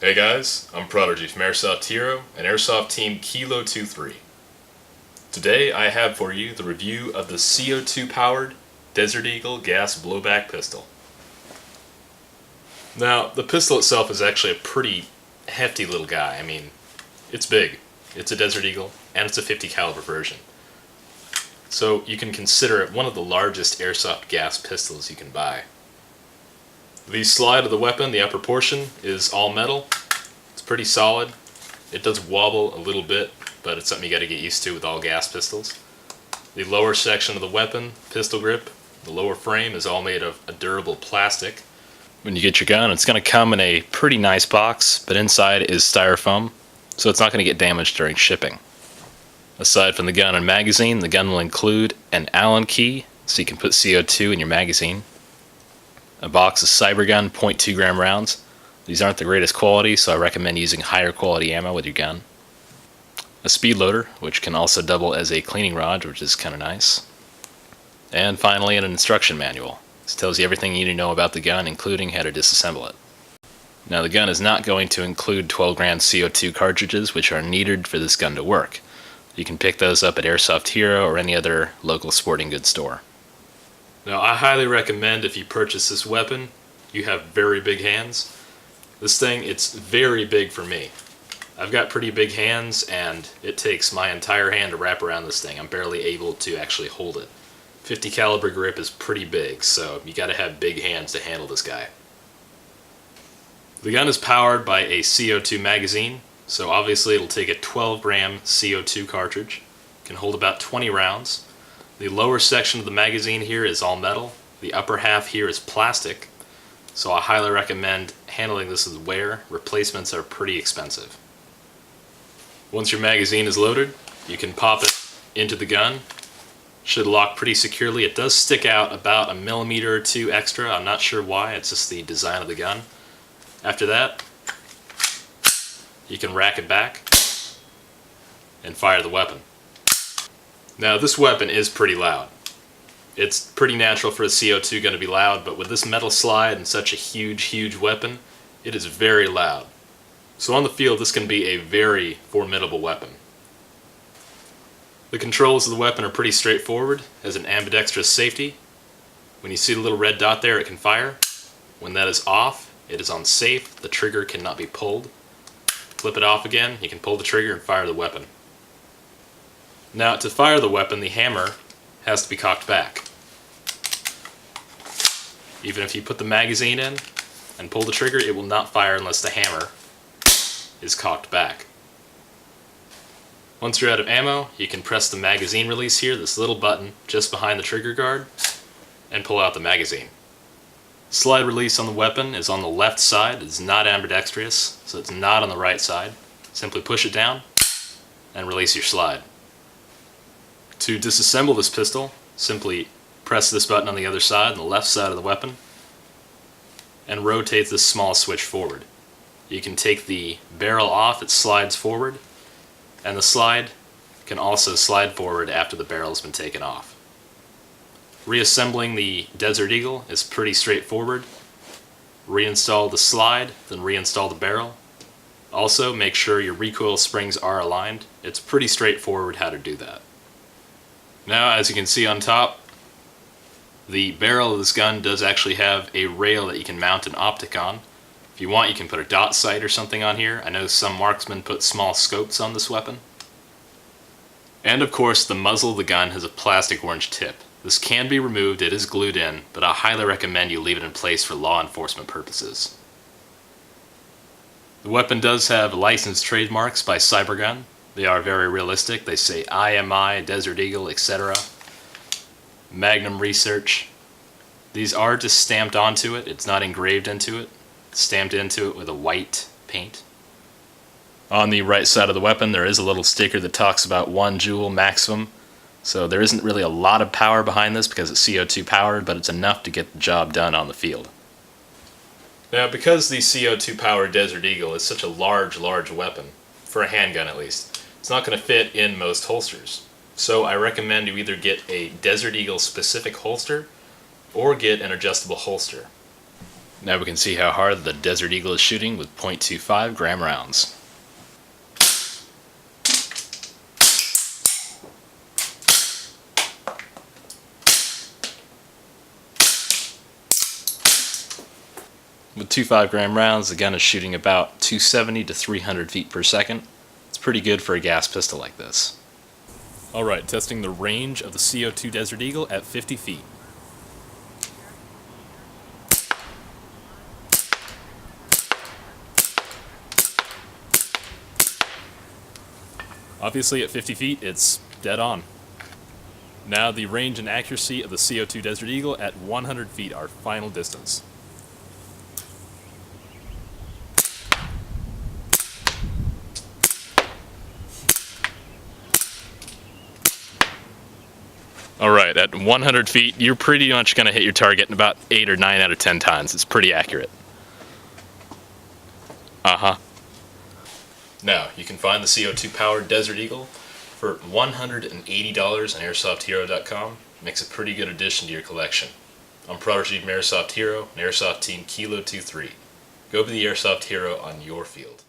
Hey guys, I'm Prodigy from Airsoft Hero and Airsoft Team Kilo23. Today I have for you the review of the CO2 powered Desert Eagle gas blowback pistol. Now, the pistol itself is actually a pretty hefty little guy. I mean, it's big. It's a Desert Eagle and it's a 50 caliber version. So you can consider it one of the largest airsoft gas pistols you can buy. The slide of the weapon, the upper portion, is all metal. It's pretty solid. It does wobble a little bit, but it's something you got to get used to with all gas pistols. The lower section of the weapon, pistol grip, the lower frame is all made of a durable plastic. When you get your gun, it's going to come in a pretty nice box, but inside is styrofoam, so it's not going to get damaged during shipping. Aside from the gun and magazine, the gun will include an Allen key, so you can put CO2 in your magazine. A box of Cybergun .2 gram rounds. These aren't the greatest quality, so I recommend using higher quality ammo with your gun. A speed loader, which can also double as a cleaning rod, which is kind of nice. And finally, an instruction manual. This tells you everything you need to know about the gun, including how to disassemble it. Now, the gun is not going to include 12 gram CO2 cartridges, which are needed for this gun to work. You can pick those up at Airsoft Hero or any other local sporting goods store. Now, I highly recommend if you purchase this weapon, you have very big hands. This thing, it's very big for me. I've got pretty big hands, and it takes my entire hand to wrap around this thing. I'm barely able to actually hold it. 50 caliber grip is pretty big, so you gotta have big hands to handle this guy. The gun is powered by a CO2 magazine, so obviously it'll take a 12 gram CO2 cartridge. It can hold about 20 rounds. The lower section of the magazine here is all metal. The upper half here is plastic, so I highly recommend handling this with wear. Replacements are pretty expensive. Once your magazine is loaded, you can pop it into the gun. Should lock pretty securely. It does stick out about a millimeter or two extra. I'm not sure why, it's just the design of the gun. After that, you can rack it back and fire the weapon. Now, this weapon is pretty loud. It's pretty natural for a CO2 gun to be loud, but with this metal slide and such a huge weapon, it is very loud. So on the field, this can be a very formidable weapon. The controls of the weapon are pretty straightforward. It has an ambidextrous safety. When you see the little red dot there, it can fire. When that is off, it is on safe. The trigger cannot be pulled. Flip it off again, you can pull the trigger and fire the weapon. Now, to fire the weapon, the hammer has to be cocked back. Even if you put the magazine in and pull the trigger, it will not fire unless the hammer is cocked back. Once you're out of ammo, you can press the magazine release here, this little button just behind the trigger guard, and pull out the magazine. Slide release on the weapon is on the left side. It's not ambidextrous, so it's not on the right side. Simply push it down and release your slide. To disassemble this pistol, simply press this button on the other side, on the left side of the weapon, and rotate this small switch forward. You can take the barrel off, it slides forward, and the slide can also slide forward after the barrel has been taken off. Reassembling the Desert Eagle is pretty straightforward. Reinstall the slide, then reinstall the barrel. Also, make sure your recoil springs are aligned. It's pretty straightforward how to do that. Now, as you can see on top, the barrel of this gun does actually have a rail that you can mount an optic on. If you want, you can put a dot sight or something on here. I know some marksmen put small scopes on this weapon. And of course, the muzzle of the gun has a plastic orange tip. This can be removed, it is glued in, but I highly recommend you leave it in place for law enforcement purposes. The weapon does have licensed trademarks by Cybergun. They are very realistic. They say IMI, Desert Eagle, etc. Magnum Research. These are just stamped onto it. It's not engraved into it. It's stamped into it with a white paint. On the right side of the weapon, there is a little sticker that talks about 1 joule maximum. So there isn't really a lot of power behind this because it's CO2 powered, but it's enough to get the job done on the field. Now, because the CO2 powered Desert Eagle is such a large weapon, for a handgun at least, it's not going to fit in most holsters. So I recommend you either get a Desert Eagle specific holster or get an adjustable holster. Now we can see how hard the Desert Eagle is shooting with .25 gram rounds. With 2.5 gram rounds, the gun is shooting about 270 to 300 feet per second. It's pretty good for a gas pistol like this. Alright, testing the range of the CO2 Desert Eagle at 50 feet. Obviously at 50 feet, it's dead on. Now the range and accuracy of the CO2 Desert Eagle at 100 feet, our final distance. Alright, at 100 feet, you're pretty much going to hit your target in about 8 or 9 out of 10 times. It's pretty accurate. Now, you can find the CO2 powered Desert Eagle for $180 on AirsoftHero.com. Makes a pretty good addition to your collection. I'm Prodigy from Airsoft Hero and Airsoft Team Kilo23. Go be the Airsoft Hero on your field.